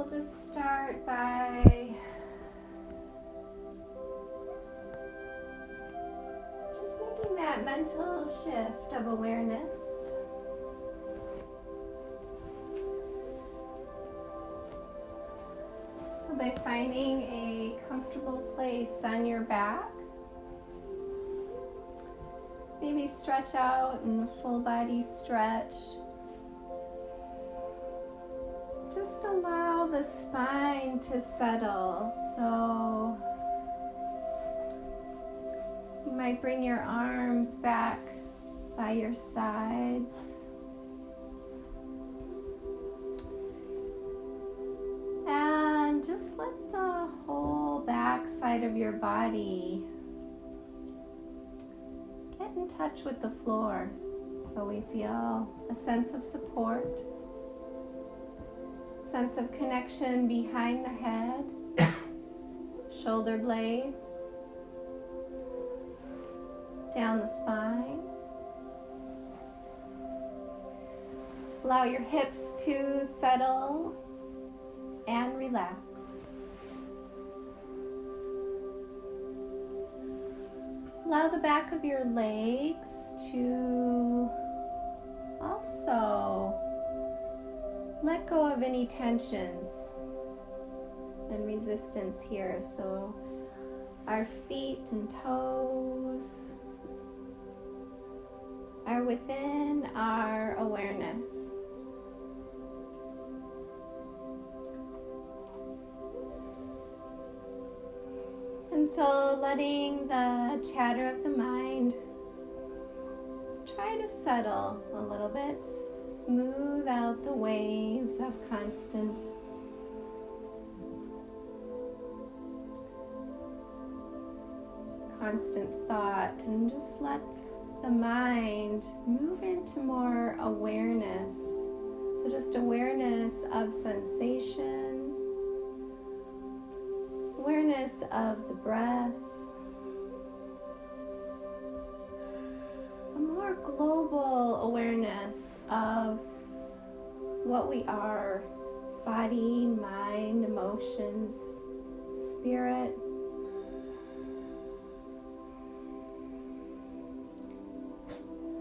we'll just start by just making that mental shift of awareness. So by finding a comfortable place on your back, maybe stretch out in a full body stretch. Just allow the spine to settle. So you might bring your arms back by your sides. And just let the whole back side of your body get in touch with the floor. So we feel a sense of support, sense of connection behind the head, shoulder blades, down the spine. Allow your hips to settle and relax. Allow the back of your legs to also let go of any tensions and resistance here. So our feet and toes are within our awareness. And so letting the chatter of the mind try to settle a little bit, smooth out the waves of constant thought, and just let the mind move into more awareness. So just awareness of sensation, awareness of the breath, a more global awareness of what we are: body, mind, emotions, spirit.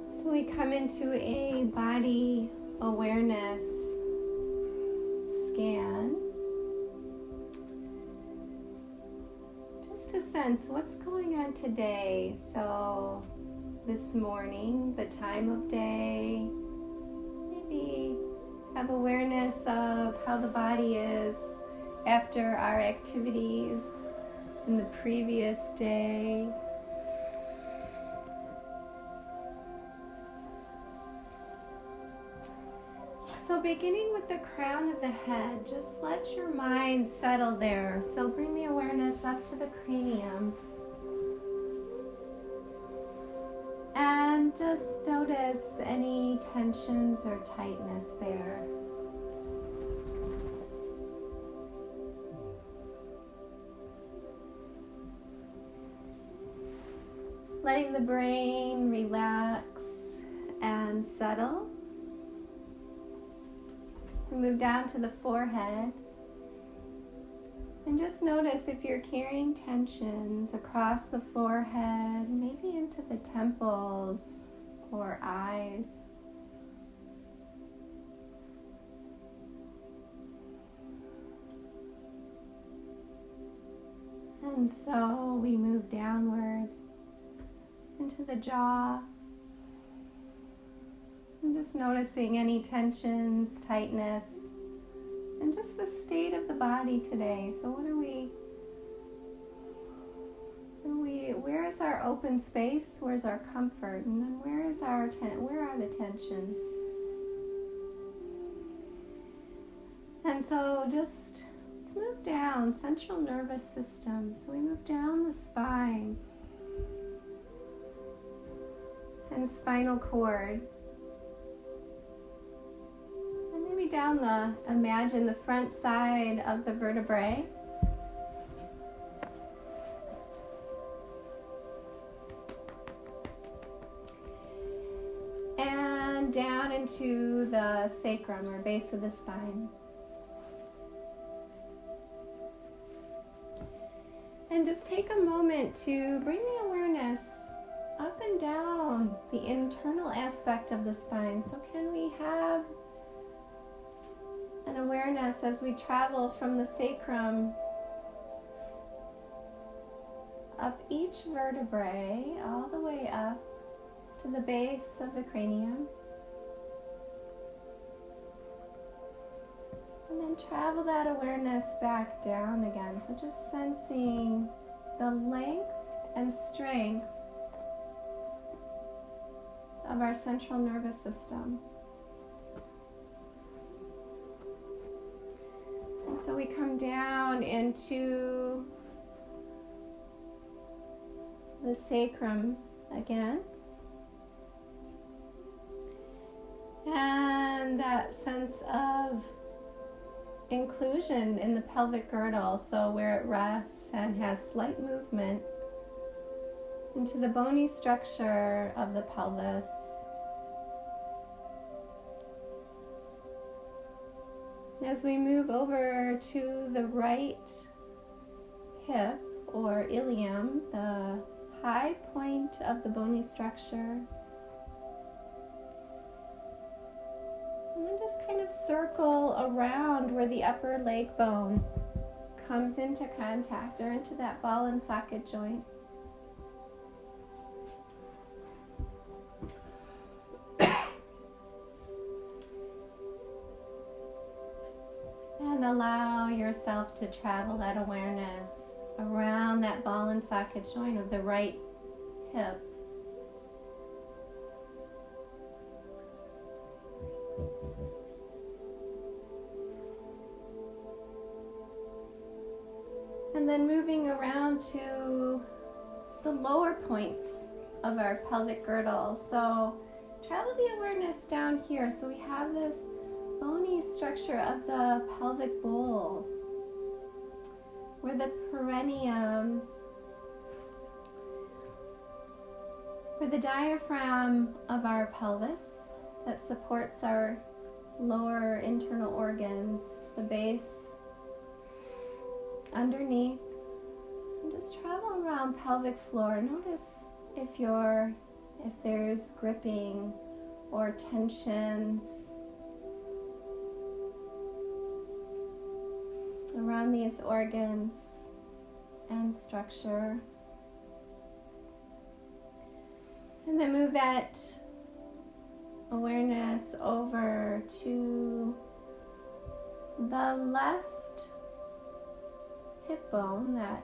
So we come into a body awareness scan. Just to sense what's going on today. So this morning, the time of day, maybe have awareness of how the body is after our activities in the previous day. So beginning with the crown of the head, just let your mind settle there. So bring the awareness up to the cranium. And just notice any tensions or tightness there. Letting the brain relax and settle. Move down to the forehead. And just notice if you're carrying tensions across the forehead, maybe into the temples or eyes. And so we move downward into the jaw. And just noticing any tensions, tightness, and just the state of the body today. So where is our open space? Where's our comfort? And then where are the tensions? And so just let's move down, central nervous system. So we move down the spine and spinal cord. Imagine the front side of the vertebrae. And down into the sacrum or base of the spine. And just take a moment to bring the awareness up and down the internal aspect of the spine. So can we have an awareness as we travel from the sacrum up each vertebrae all the way up to the base of the cranium, and then travel that awareness back down again. So just sensing the length and strength of our central nervous system. And so we come down into the sacrum again. And that sense of inclusion in the pelvic girdle, so where it rests and has slight movement into the bony structure of the pelvis. As we move over to the right hip or ilium, the high point of the bony structure, and then just kind of circle around where the upper leg bone comes into contact or into that ball and socket joint. And allow yourself to travel that awareness around that ball and socket joint of the right hip. And then moving around to the lower points of our pelvic girdle. So travel the awareness down here. So we have this bony structure of the pelvic bowl, where the perineum, where the diaphragm of our pelvis that supports our lower internal organs, the base, underneath, and just travel around pelvic floor. Notice if there's gripping or tensions around these organs and structure. And then move that awareness over to the left hip bone, that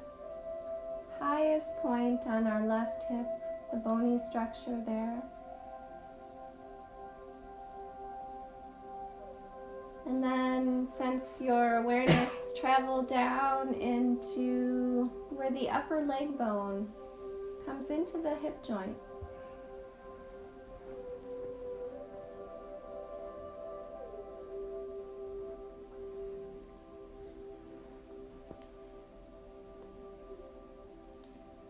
highest point on our left hip, the bony structure there. And then sense your awareness travel down into where the upper leg bone comes into the hip joint.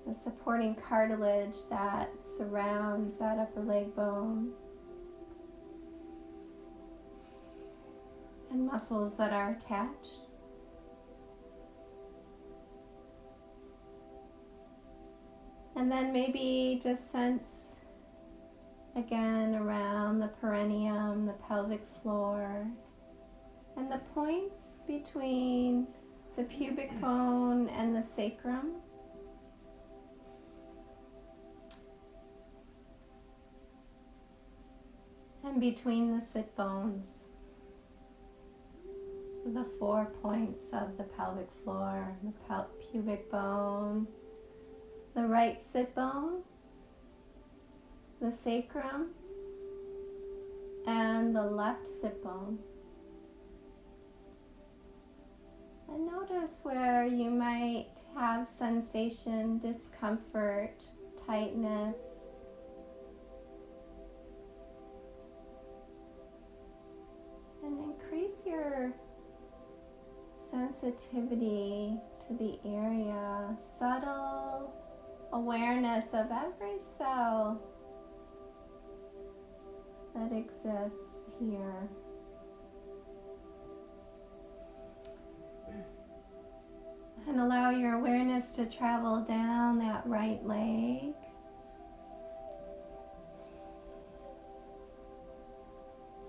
The supporting cartilage that surrounds that upper leg bone, and muscles that are attached. And then maybe just sense again around the perineum, the pelvic floor, and the points between the pubic bone and the sacrum. And between the sit bones. So the 4 points of the pelvic floor, the pubic bone, the right sit bone, the sacrum, and the left sit bone. And notice where you might have sensation, discomfort, tightness. And increase your sensitivity to the area, subtle awareness of every cell that exists here. And allow your awareness to to travel down that right leg.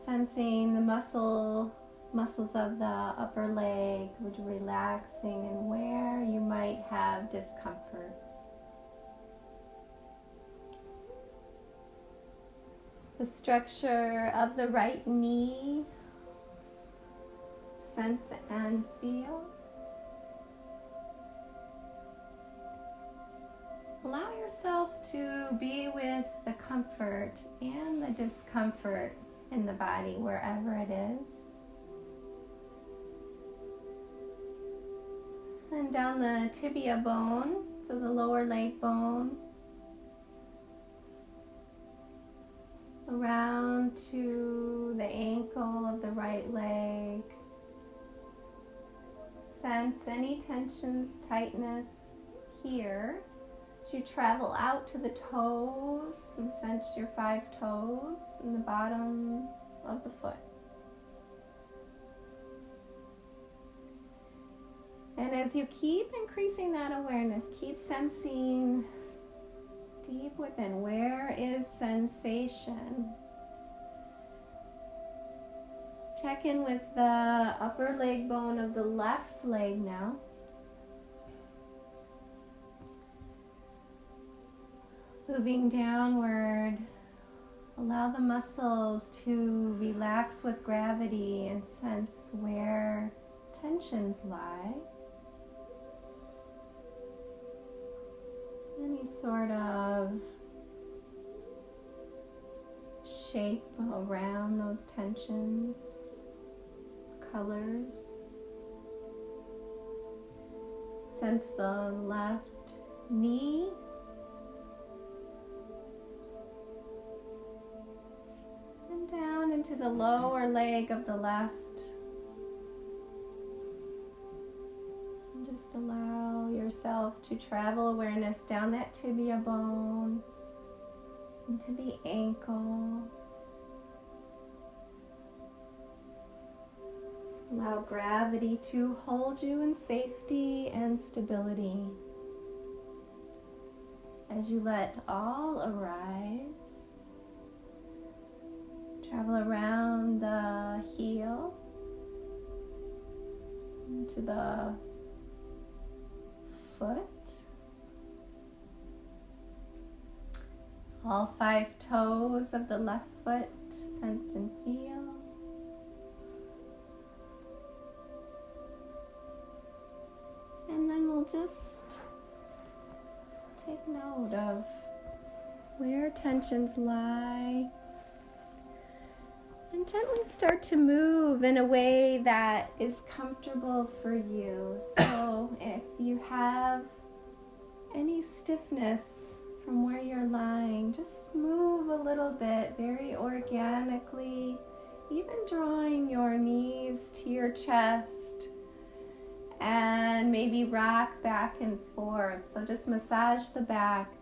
Sensing the muscles of the upper leg relaxing and where you might have discomfort. The structure of the right knee, sense and feel. Allow yourself to be with the comfort and the discomfort in the body, wherever it is. And down the tibia bone, so the lower leg bone, around to the ankle of the right leg. Sense any tensions, tightness here. As you travel out to the toes and sense your 5 toes in the bottom of the foot. And as you keep increasing that awareness, keep sensing deep within. Where is sensation? Check in with the upper leg bone of the left leg now. Moving downward, allow the muscles to relax with gravity and sense where tensions lie. Any sort of shape around those tensions, colors. Sense the left knee. And down into the lower leg of the left. And just allow yourself to travel awareness down that tibia bone, into the ankle. Allow gravity to hold you in safety and stability as you let all arise. Travel around the heel into the foot. All 5 toes of the left foot, sense and feel. And then we'll just take note of where tensions lie. And gently start to move in a way that is comfortable for you. So if you have any stiffness from where you're lying, just move a little bit very organically, even drawing your knees to your chest and maybe rock back and forth. So just massage the back.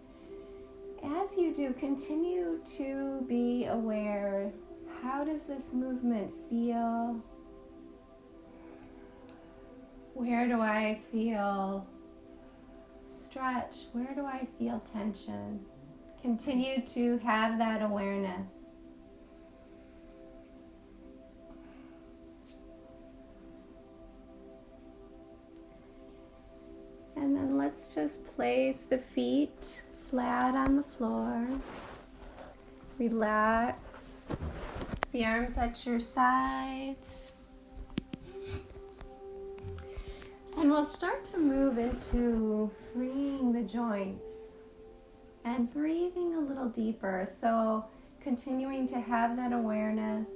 As you do, continue to be aware. How does this movement feel? Where do I feel stretch? Where do I feel tension? Continue to have that awareness. And then let's just place the feet flat on the floor. Relax the arms at your sides. And we'll start to move into freeing the joints and breathing a little deeper. So continuing to have that awareness.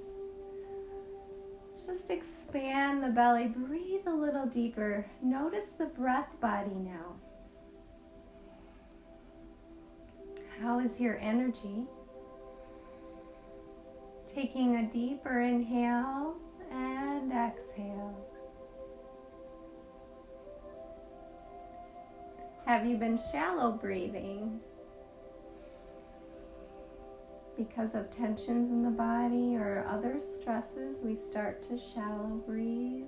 Just expand the belly, breathe a little deeper. Notice the breath body now. How is your energy? Taking a deeper inhale and exhale. Have you been shallow breathing because of tensions in the body or other stresses? We start to shallow breathe.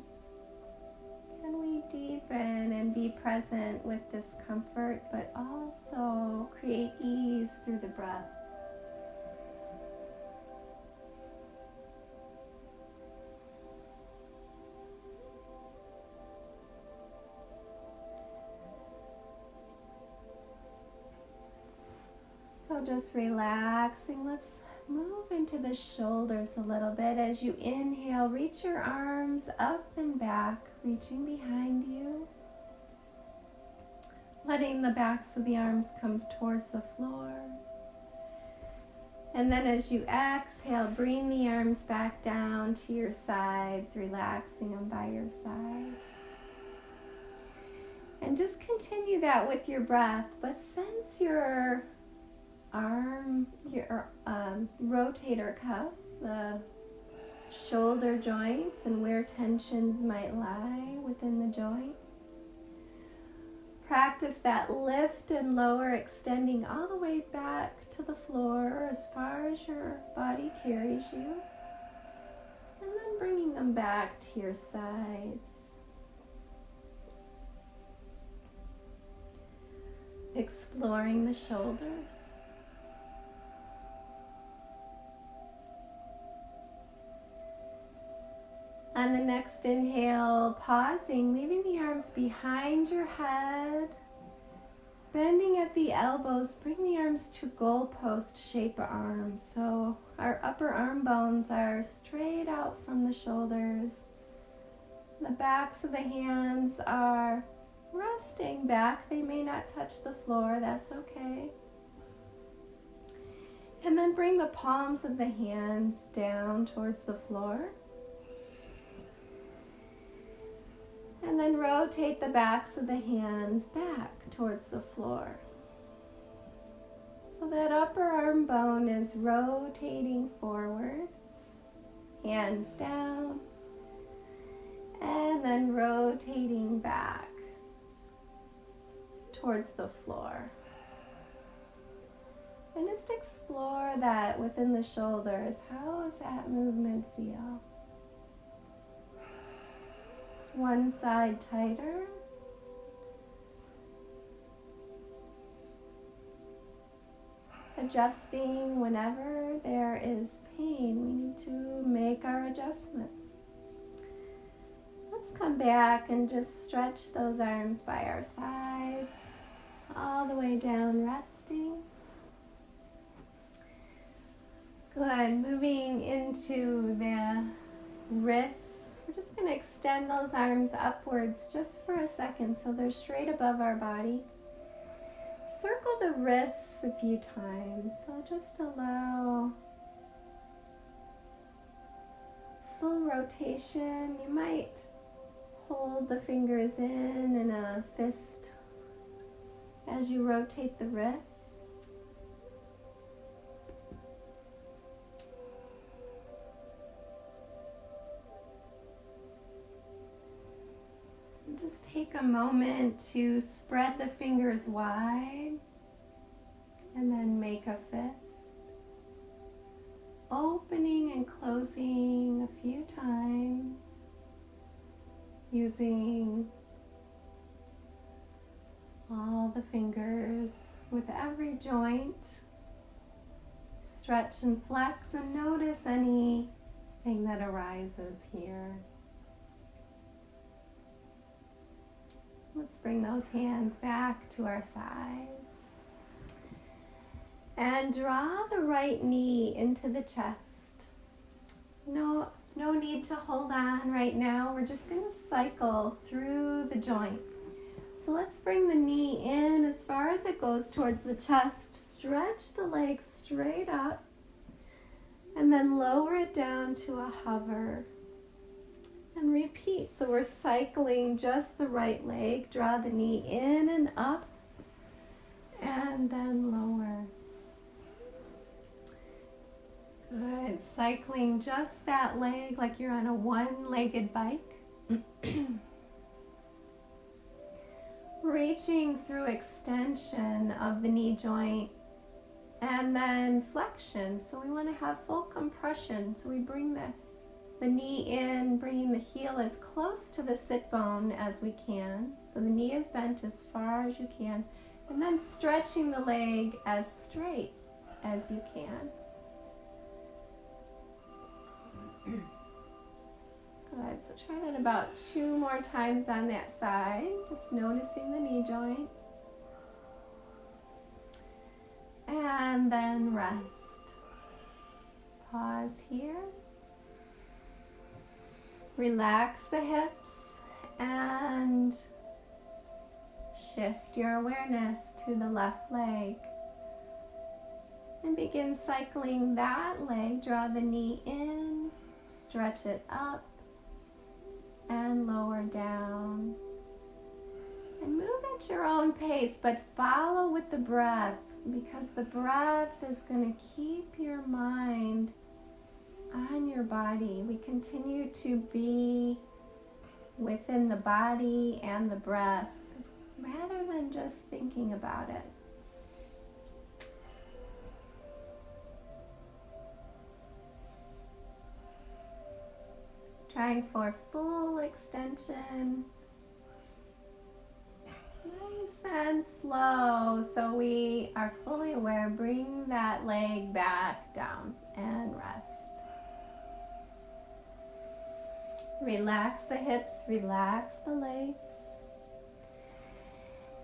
Can we deepen and be present with discomfort, but also create ease through the breath. So just relaxing. Let's move into the shoulders a little bit. As you inhale, reach your arms up and back, reaching behind you. Letting the backs of the arms come towards the floor. And then as you exhale, bring the arms back down to your sides, relaxing them by your sides. And just continue that with your breath, but sense your arm, your rotator cuff, the shoulder joints, and where tensions might lie within the joint. Practice that lift and lower, extending all the way back to the floor as far as your body carries you, and then bringing them back to your sides. Exploring the shoulders. On the next inhale, pausing, leaving the arms behind your head, bending at the elbows, bring the arms to goalpost shape arms. So our upper arm bones are straight out from the shoulders. The backs of the hands are resting back. They may not touch the floor, that's okay. And then bring the palms of the hands down towards the floor. And then rotate the backs of the hands back towards the floor. So that upper arm bone is rotating forward, hands down, and then rotating back towards the floor. And just explore that within the shoulders. How does that movement feel? One side tighter. Adjusting whenever there is pain. We need to make our adjustments. Let's come back and just stretch those arms by our sides, all the way down, resting. Good. Moving into the wrists. We're just going to extend those arms upwards just for a second so they're straight above our body. Circle the wrists a few times, so just allow full rotation. You might hold the fingers in a fist as you rotate the wrists. Just take a moment to spread the fingers wide and then make a fist. Opening and closing a few times using all the fingers with every joint. Stretch and flex and notice anything that arises here. Let's bring those hands back to our sides. And draw the right knee into the chest. No need to hold on right now. We're just going to cycle through the joint. So let's bring the knee in as far as it goes towards the chest. Stretch the leg straight up and then lower it down to a hover. And repeat. So we're cycling just the right leg. Draw the knee in and up and then lower. Good. Cycling just that leg like you're on a one-legged bike. Reaching through extension of the knee joint and then flexion. So we want to have full compression. So we bring the the knee in, bringing the heel as close to the sit bone as we can. So the knee is bent as far as you can, and then stretching the leg as straight as you can. Good, so try that about 2 more times on that side, just noticing the knee joint. And then rest. Pause here. Relax the hips and shift your awareness to the left leg. And begin cycling that leg. Draw the knee in, stretch it up, and lower down. And move at your own pace, but follow with the breath, because the breath is going to keep your mind on your body. We continue to be within the body and the breath rather than just thinking about it. Trying for full extension. Nice and slow, so we are fully aware. Bring that leg back down and rest. Relax the hips, relax the legs.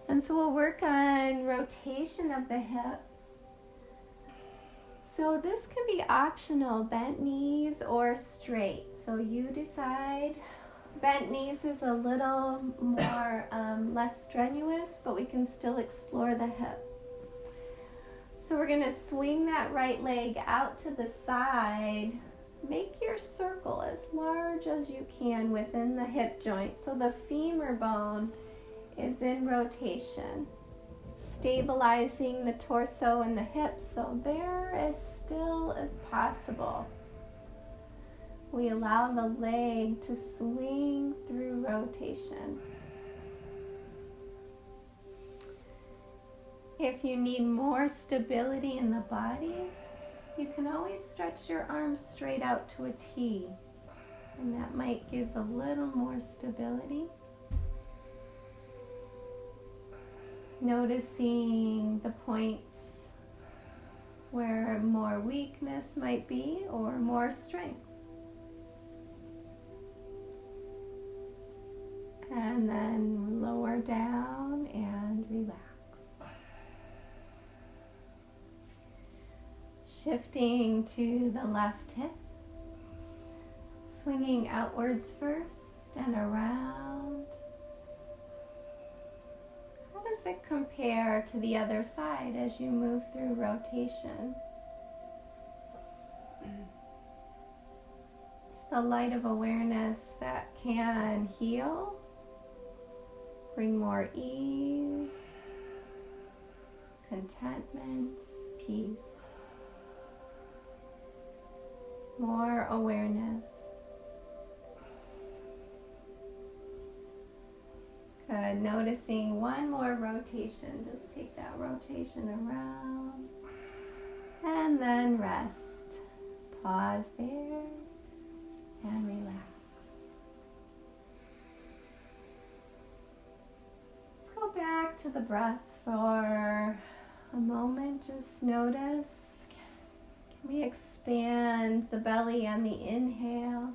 And so we'll work on rotation of the hip. So this can be optional, bent knees or straight. So you decide. Bent knees is a little more less strenuous, but we can still explore the hip. So we're going to swing that right leg out to the side. Make your circle as large as you can within the hip joint, so the femur bone is in rotation, stabilizing the torso and the hips so they're as still as possible. We allow the leg to swing through rotation. If you need more stability in the body, you can always stretch your arms straight out to a T, and that might give a little more stability. Noticing the points where more weakness might be or more strength. And then lower down and relax. Shifting to the left hip. Swinging outwards first and around. How does it compare to the other side as you move through rotation? It's the light of awareness that can heal. Bring more ease, contentment, peace. More awareness. Good. Noticing one more rotation. Just take that rotation around. And then rest. Pause there and relax. Back to the breath for a moment. Just notice, can we expand the belly on the inhale?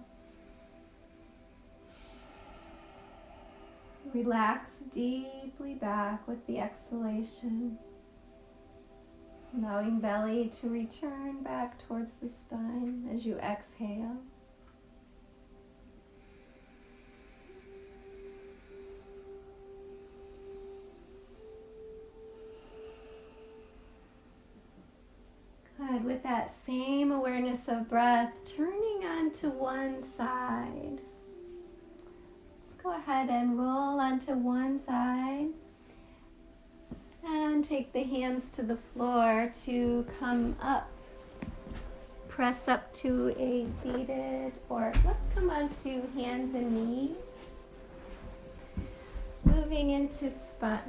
Relax deeply back with the exhalation, allowing belly to return back towards the spine as you exhale. Good. With that same awareness of breath, turning onto one side. Let's go ahead and roll onto one side and take the hands to the floor to come up. Press up to a seated, or let's come onto hands and knees. Moving into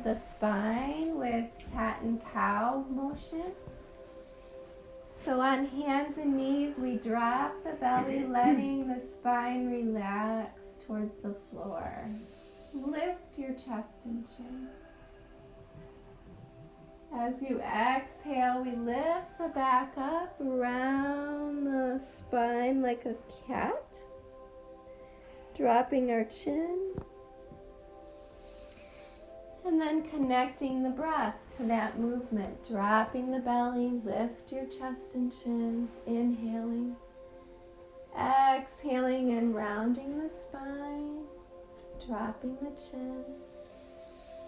the spine with cat and cow motions. So on hands and knees, we drop the belly, letting the spine relax towards the floor. Lift your chest and chin. As you exhale, we lift the back up around the spine like a cat, dropping our chin. And then connecting the breath to that movement, dropping the belly, lift your chest and chin, inhaling, exhaling and rounding the spine, dropping the chin.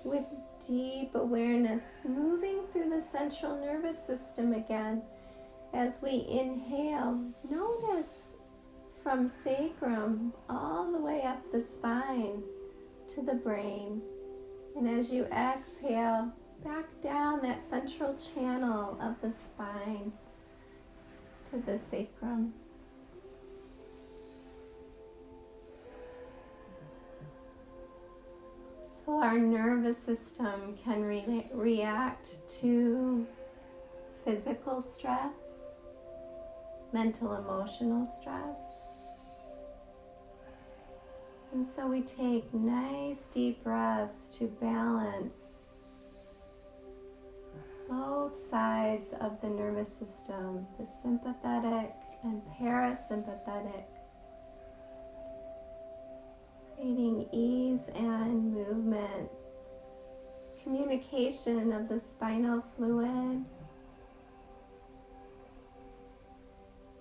With deep awareness, moving through the central nervous system again. As we inhale, notice from sacrum all the way up the spine to the brain. And as you exhale, back down that central channel of the spine to the sacrum. So our nervous system can react to physical stress, mental, emotional stress. And so we take nice deep breaths to balance both sides of the nervous system, the sympathetic and parasympathetic, creating ease and movement, communication of the spinal fluid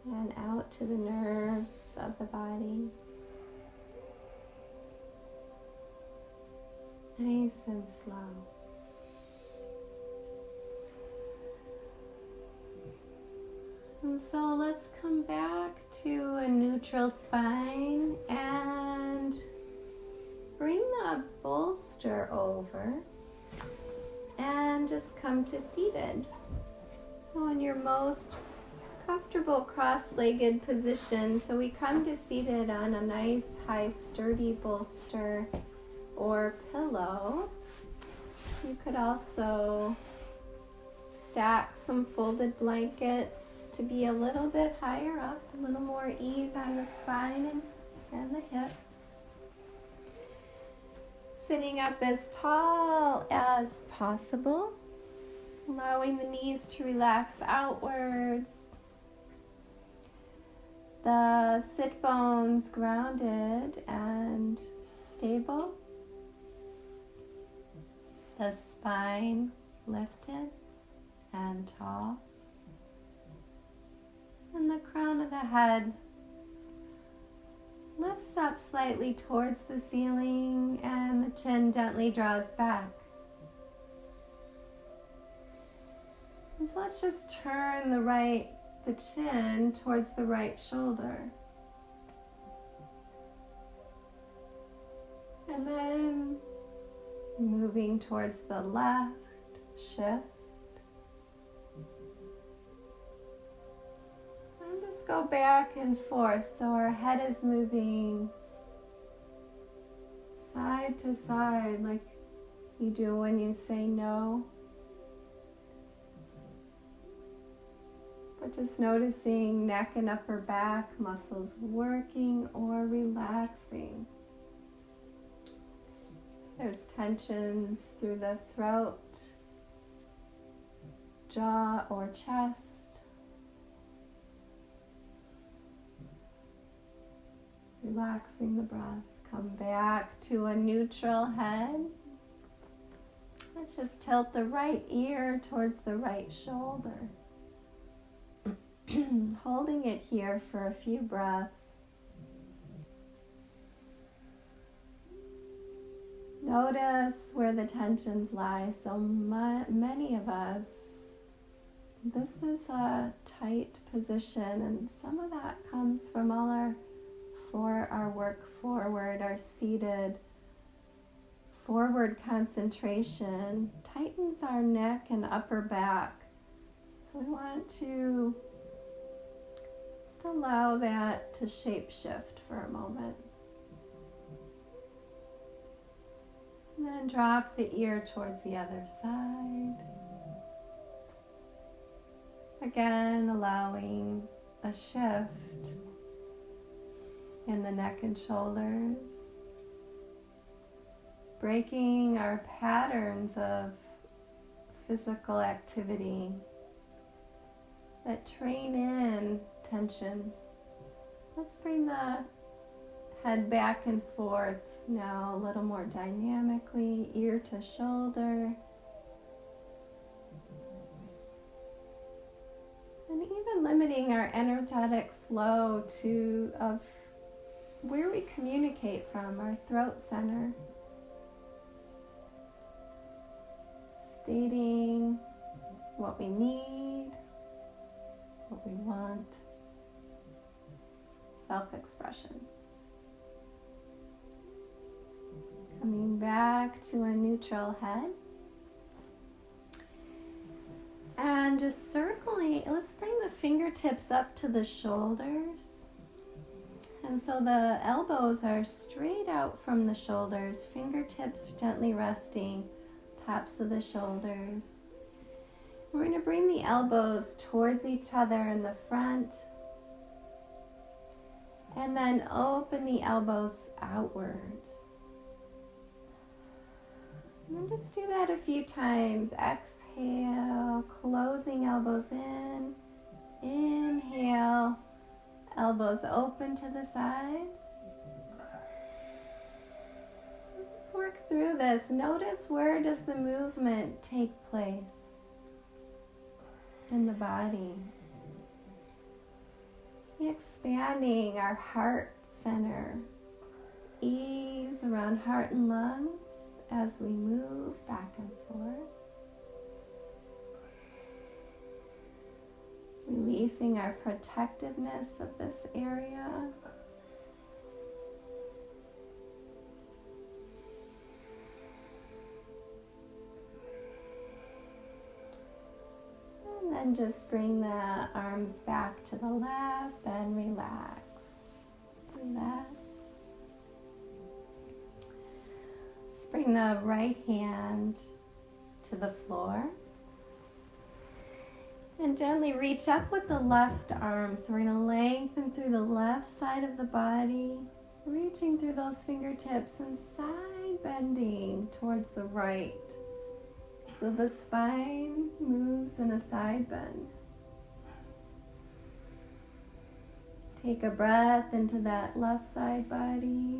and out to the nerves of the body. Nice and slow. And so let's come back to a neutral spine and bring the bolster over and just come to seated. So in your most comfortable cross-legged position, so we come to seated on a nice high sturdy bolster or pillow. You could also stack some folded blankets to be a little bit higher up, a little more ease on the spine and the hips. Sitting up as tall as possible, allowing the knees to relax outwards. The sit bones grounded and stable. The spine lifted and tall. And the crown of the head lifts up slightly towards the ceiling and the chin gently draws back. And so let's just turn the chin towards the right shoulder. And then moving towards the left, shift. And just go back and forth so our head is moving side to side like you do when you say no. But just noticing neck and upper back muscles working or relaxing. There's tensions through the throat, jaw, or chest. Relaxing the breath. Come back to a neutral head. Let's just tilt the right ear towards the right shoulder. Holding it here for a few breaths. Notice where the tensions lie. So many of us, this is a tight position, and some of that comes from all our work forward, our seated forward concentration tightens our neck and upper back. So we want to just allow that to shape shift for a moment. And then drop the ear towards the other side. Again, allowing a shift in the neck and shoulders, breaking our patterns of physical activity that train in tensions. So let's bring the head back and forth now a little more dynamically, ear to shoulder. And even limiting our energetic flow to of where we communicate from, our throat center. Stating what we need, what we want. Self-expression. Coming back to a neutral head. And just circling, let's bring the fingertips up to the shoulders. And so the elbows are straight out from the shoulders, fingertips gently resting, tops of the shoulders. We're going to bring the elbows towards each other in the front. And then open the elbows outwards. And then just do that a few times. Exhale, closing elbows in. Inhale, elbows open to the sides. Let's work through this. Notice, where does the movement take place in the body? Expanding our heart center. Ease around heart and lungs as we move back and forth. Releasing our protectiveness of this area. And then just bring the arms back to the left and relax. Relax. Let's bring the right hand to the floor. And gently reach up with the left arm. So we're going to lengthen through the left side of the body, reaching through those fingertips and side bending towards the right. So the spine moves in a side bend. Take a breath into that left side body,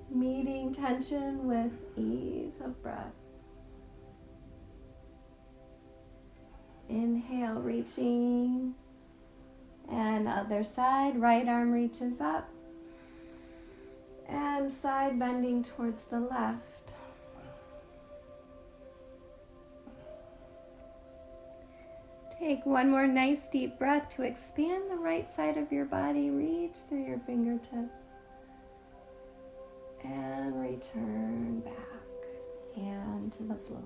meeting tension with ease of breath. Inhale, reaching, and other side, right arm reaches up, and side bending towards the left. Take one more nice deep breath to expand the right side of your body, reach through your fingertips, and return back, hand to the floor.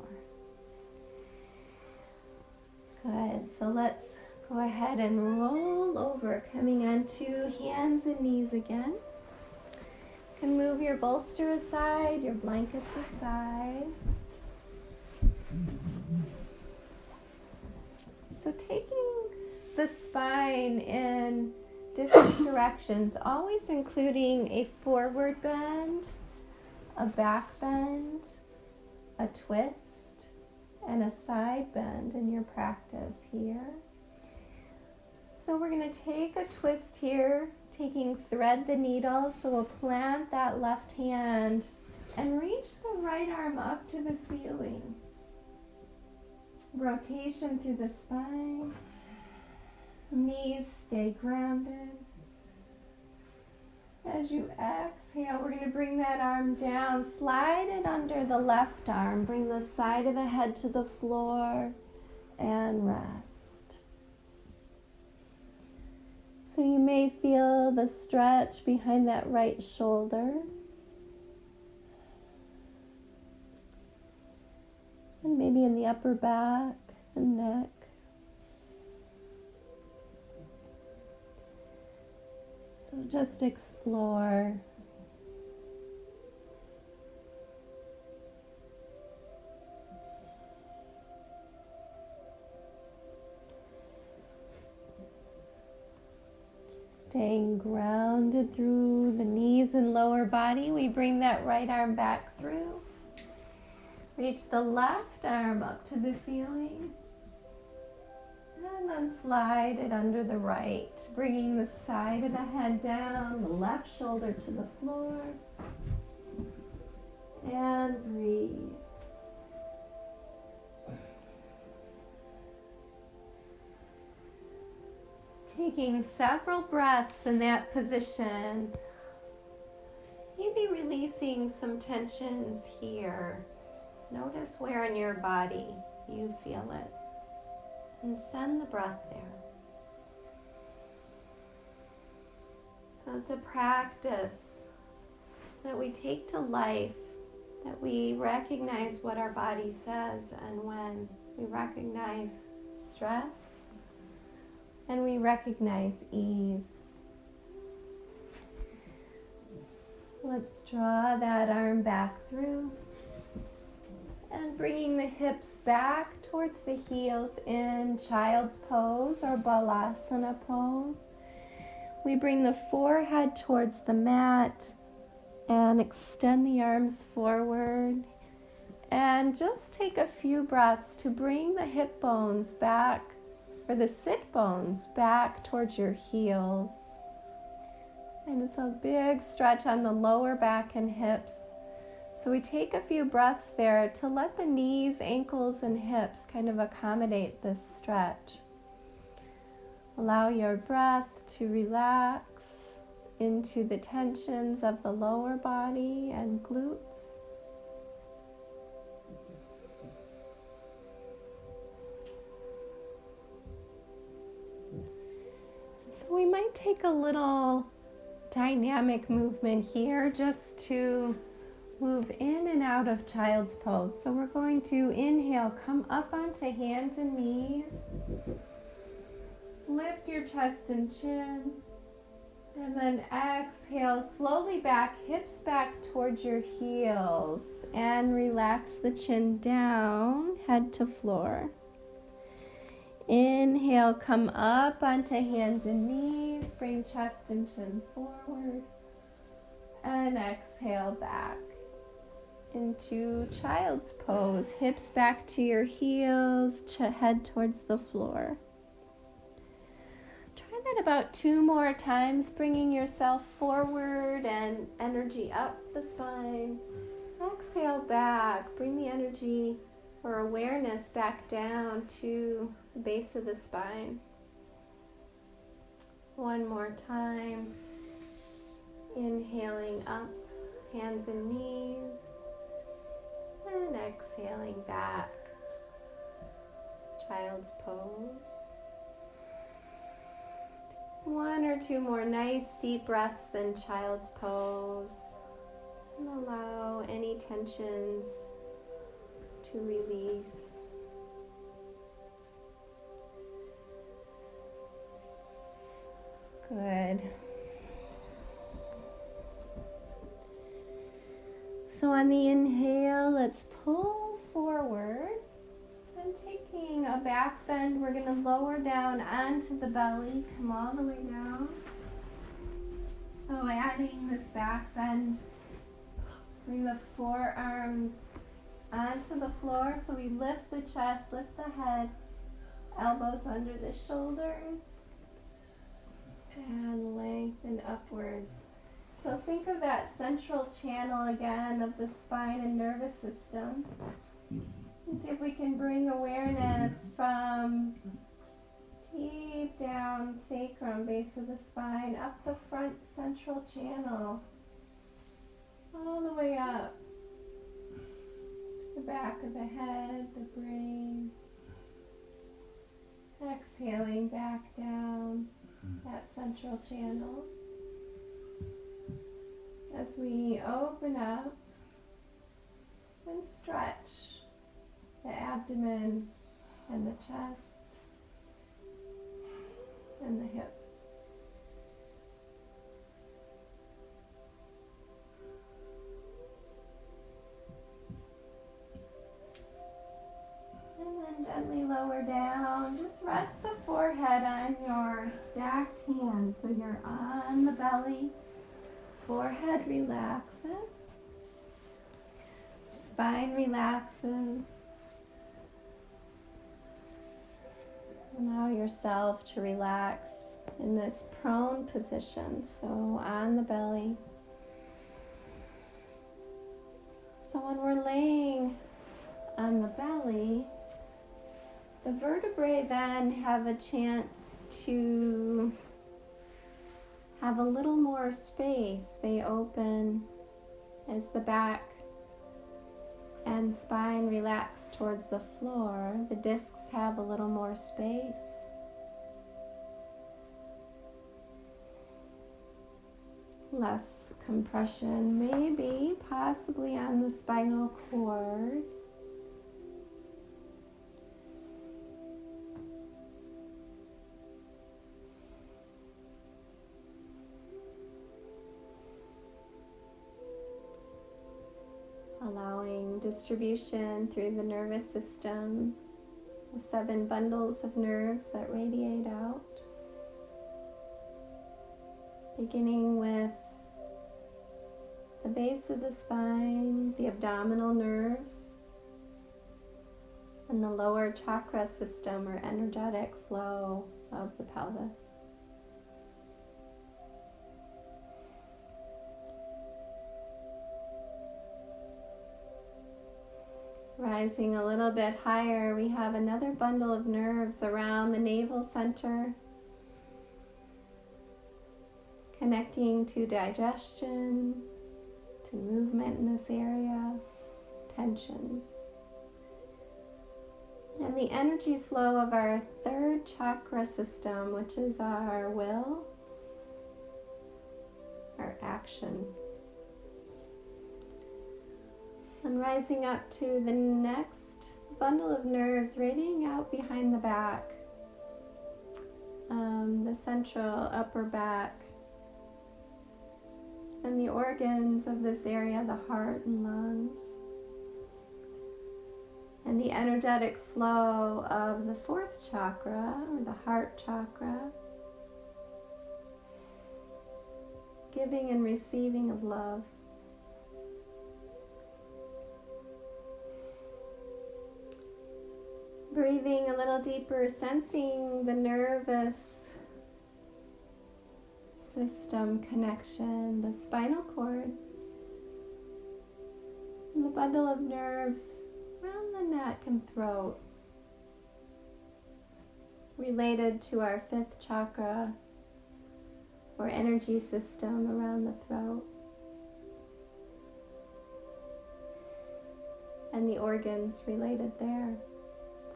Good, so let's go ahead and roll over, coming onto hands and knees again. You can move your bolster aside, your blankets aside. So taking the spine in different directions, always including a forward bend, a back bend, a twist, and a side bend in your practice here. So we're going to take a twist here, taking thread the needle. So we'll plant that left hand and reach the right arm up to the ceiling. Rotation through the spine. Knees stay grounded. As you exhale, we're going to bring that arm down, slide it under the left arm, bring the side of the head to the floor, and rest. So you may feel the stretch behind that right shoulder. And maybe in the upper back and neck. So just explore. Staying grounded through the knees and lower body, we bring that right arm back through. Reach the left arm up to the ceiling. And then slide it under the right, bringing the side of the head down, the left shoulder to the floor. And breathe. Taking several breaths in that position, maybe releasing some tensions here. Notice where in your body you feel it, and send the breath there. So it's a practice that we take to life, that we recognize what our body says, and when we recognize stress, and we recognize ease. Let's draw that arm back through and bringing the hips back towards the heels in child's pose or balasana pose. We bring the forehead towards the mat and extend the arms forward. And just take a few breaths to bring the hip bones back, or the sit bones back towards your heels. And it's a big stretch on the lower back and hips. So we take a few breaths there to let the knees, ankles, and hips kind of accommodate this stretch. Allow your breath to relax into the tensions of the lower body and glutes. So we might take a little dynamic movement here just to move in and out of child's pose. So we're going to inhale, come up onto hands and knees. Lift your chest and chin. And then exhale, slowly back, hips back towards your heels. And relax the chin down, head to floor. Inhale, come up onto hands and knees, bring chest and chin forward, and exhale back into child's pose, hips back to your heels, head towards the floor. Try that about 2 more times, bringing yourself forward and energy up the spine. Exhale back, bring the energy or awareness back down to the base of the spine. 1 more time. Inhaling up, hands and knees, and exhaling back, child's pose. 1 or 2 more nice deep breaths, then child's pose. And allow any tensions to release. Good. So on the inhale, let's pull forward. And taking a back bend, we're going to lower down onto the belly, come all the way down. So adding this back bend, bring the forearms onto the floor. So we lift the chest, lift the head, elbows under the shoulders, and lengthen upwards. So think of that central channel again of the spine and nervous system. And see if we can bring awareness from deep down sacrum, base of the spine, up the front central channel, all the way up the back of the head, the brain. Exhaling back down that central channel. As we open up and stretch the abdomen and the chest and the hips. And then gently lower lower down, just rest the forehead on your stacked hands. So you're on the belly, forehead relaxes, spine relaxes. Allow yourself to relax in this prone position, so on the belly. So when we're laying on the belly, the vertebrae then have a chance to have a little more space. They open as the back and spine relax towards the floor. The discs have a little more space. Less compression, maybe, possibly on the spinal cord. Allowing distribution through the nervous system, the 7 bundles of nerves that radiate out. Beginning with the base of the spine, the abdominal nerves, and the lower chakra system or energetic flow of the pelvis. Rising a little bit higher, we have another bundle of nerves around the navel center, connecting to digestion, to movement in this area, tensions. And the energy flow of our 3rd chakra system, which is our will, our action. And rising up to the next bundle of nerves, radiating out behind the back, the central upper back, and the organs of this area, the heart and lungs, and the energetic flow of the 4th chakra, or the heart chakra, giving and receiving of love. Breathing a little deeper, sensing the nervous system connection, the spinal cord, and the bundle of nerves around the neck and throat, related to our 5th chakra or energy system around the throat, and the organs related there.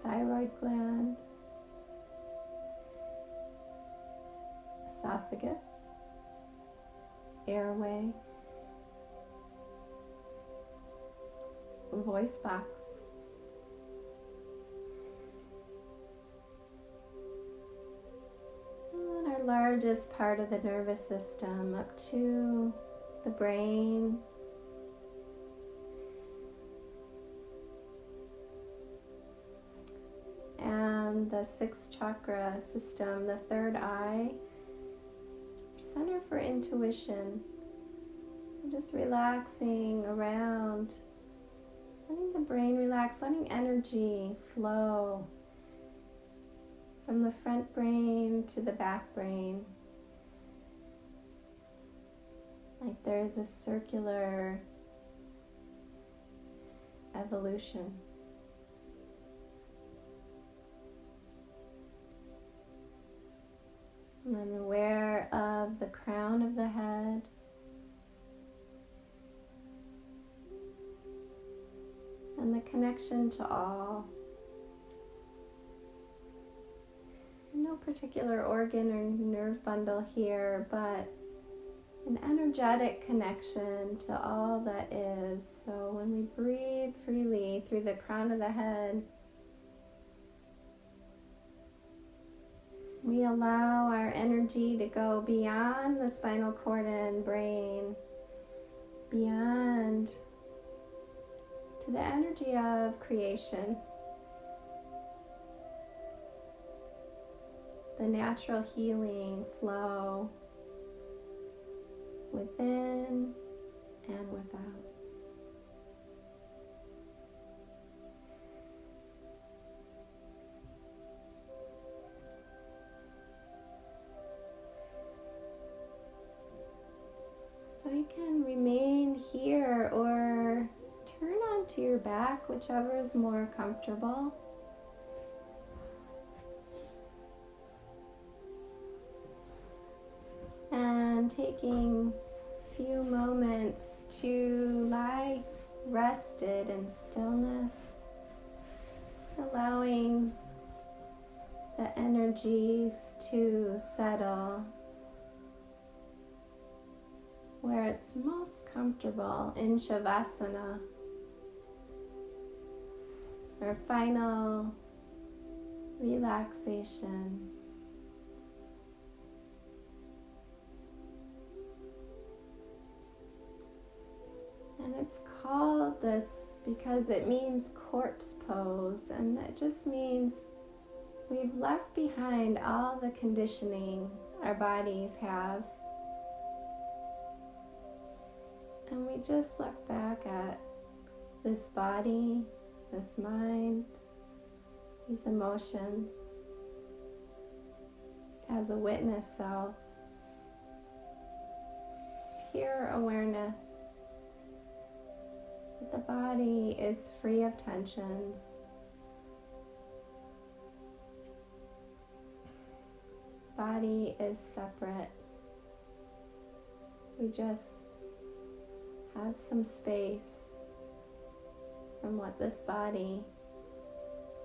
Thyroid gland, esophagus, airway, voice box, and our largest part of the nervous system up to the brain, and the 6th chakra system, the 3rd eye, center for intuition. So just relaxing around, letting the brain relax, letting energy flow from the front brain to the back brain, like there's a circular evolution. And then aware of the crown of the head, and the connection to all. So no particular organ or nerve bundle here, but an energetic connection to all that is. So when we breathe freely through the crown of the head, we allow our energy to go beyond the spinal cord and brain, beyond to the energy of creation. the natural healing flow within and without. So you can remain here or turn onto your back, whichever is more comfortable. And taking a few moments to lie rested in stillness, just allowing the energies to settle where it's most comfortable in Shavasana, our final relaxation. And it's called this because it means corpse pose, and that just means we've left behind all the conditioning our bodies have. And we just look back at this body, this mind, these emotions as a witness self, pure awareness that the body is free of tensions. Body is separate. We just have some space from what this body,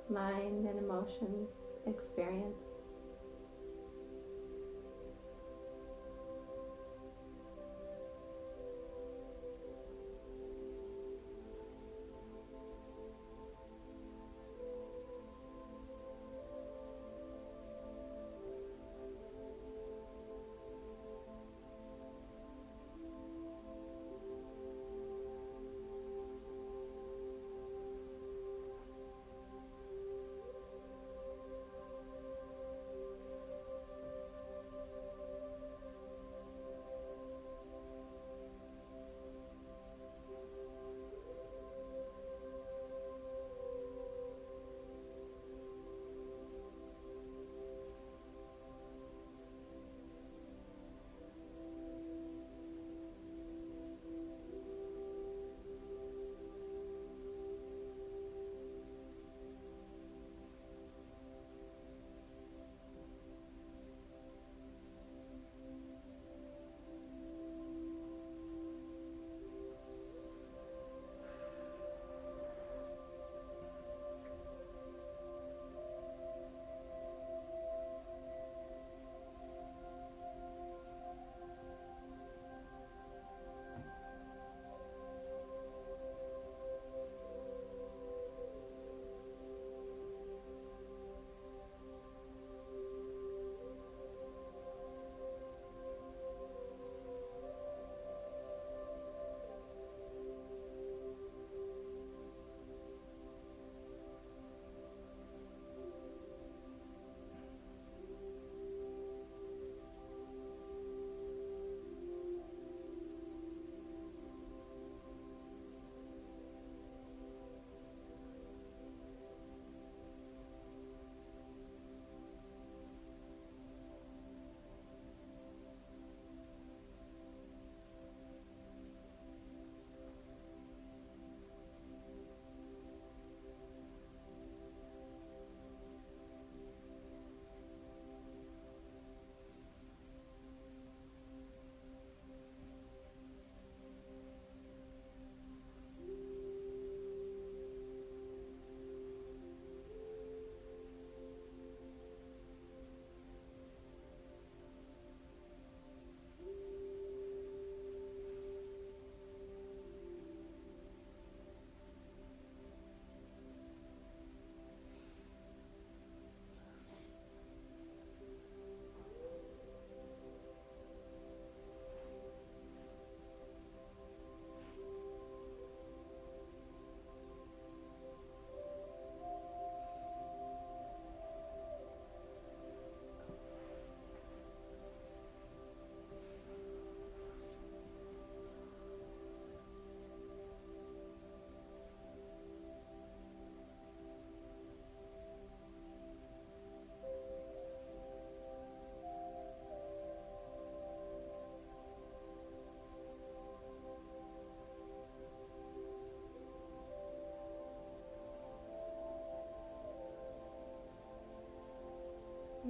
mind, and emotions experience.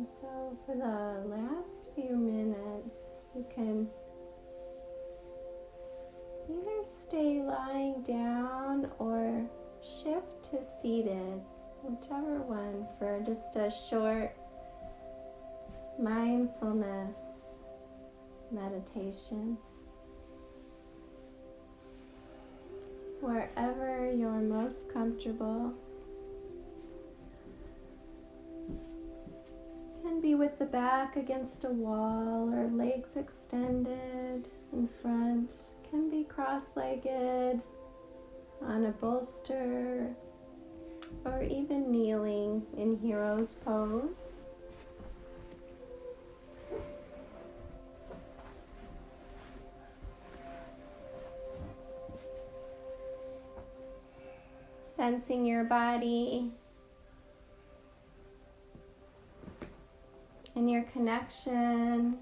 And so for the last few minutes, you can either stay lying down or shift to seated, whichever one, for just a short mindfulness meditation. Wherever you're most comfortable. Can be with the back against a wall or legs extended in front. Can be cross-legged on a bolster or even kneeling in hero's pose. Sensing your body and your connection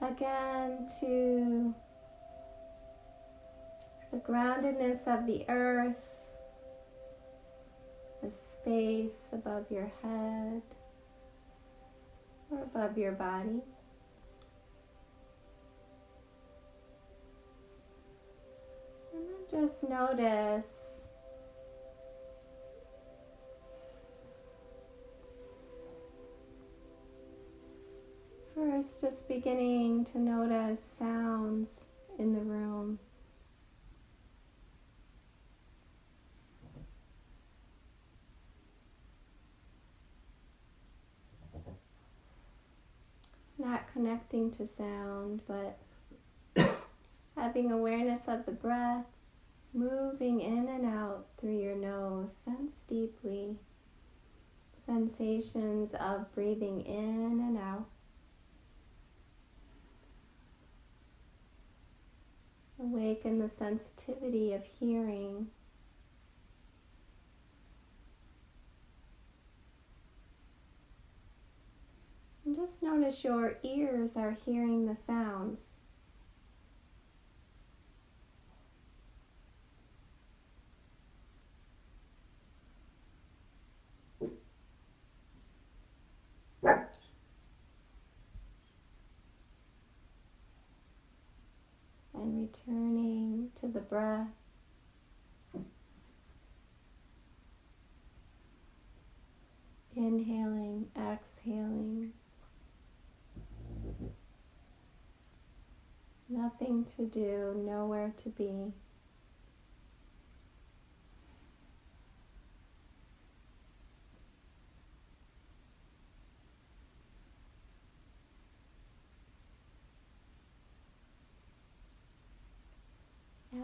again to the groundedness of the earth, the space above your head or above your body. And then just notice first, just beginning to notice sounds in the room. Not connecting to sound, but having awareness of the breath, moving in and out through your nose. Sense deeply sensations of breathing in and out. Awaken the sensitivity of hearing. And just notice your ears are hearing the sounds. And returning to the breath. Inhaling, exhaling. Nothing to do, nowhere to be.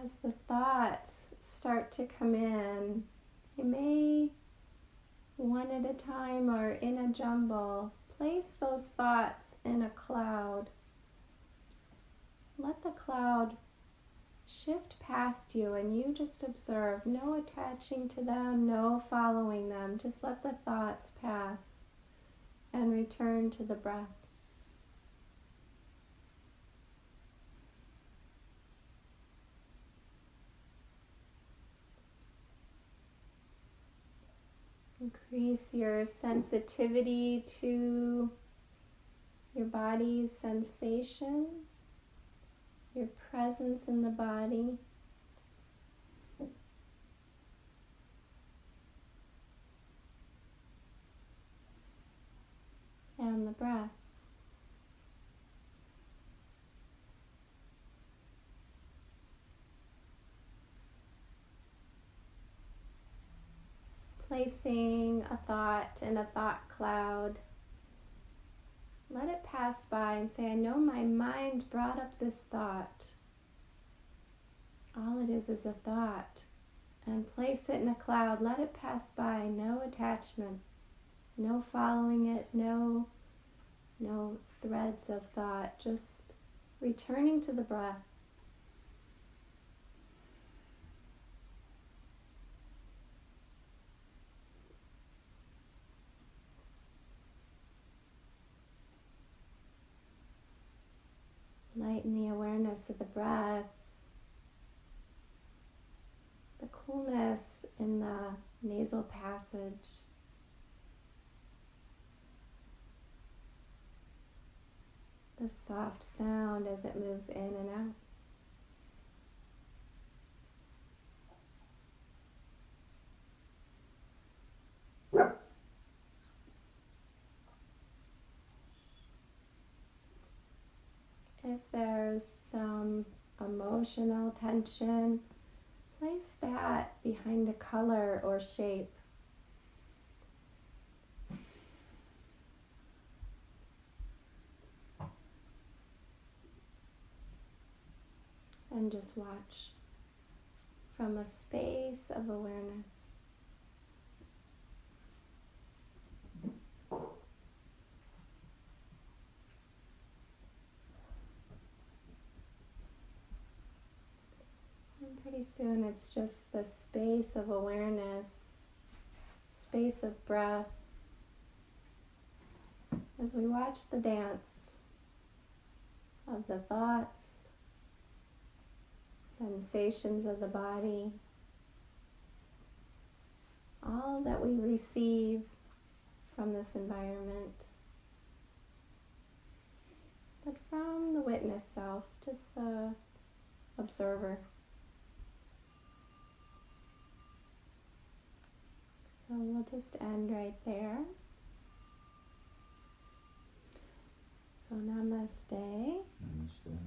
As the thoughts start to come in, you may, one at a time or in a jumble, place those thoughts in a cloud. Let the cloud shift past you and you just observe, no attaching to them, no following them. Just let the thoughts pass and return to the breath. Increase your sensitivity to your body's sensation, your presence in the body. And the breath. Placing a thought in a thought cloud. Let it pass by and say, I know my mind brought up this thought. All it is a thought. And place it in a cloud. Let it pass by. No attachment. No following it. No threads of thought. Just returning to the breath. Lighten the awareness of the breath, the coolness in the nasal passage. the soft sound as it moves in and out. If there's some emotional tension, place that behind a color or shape. And just watch from a space of awareness. And pretty soon it's just the space of awareness, space of breath, as we watch the dance of the thoughts, sensations of the body, all that we receive from this environment, but from the witness self, just the observer. So we'll just end right there. So namaste. Namaste.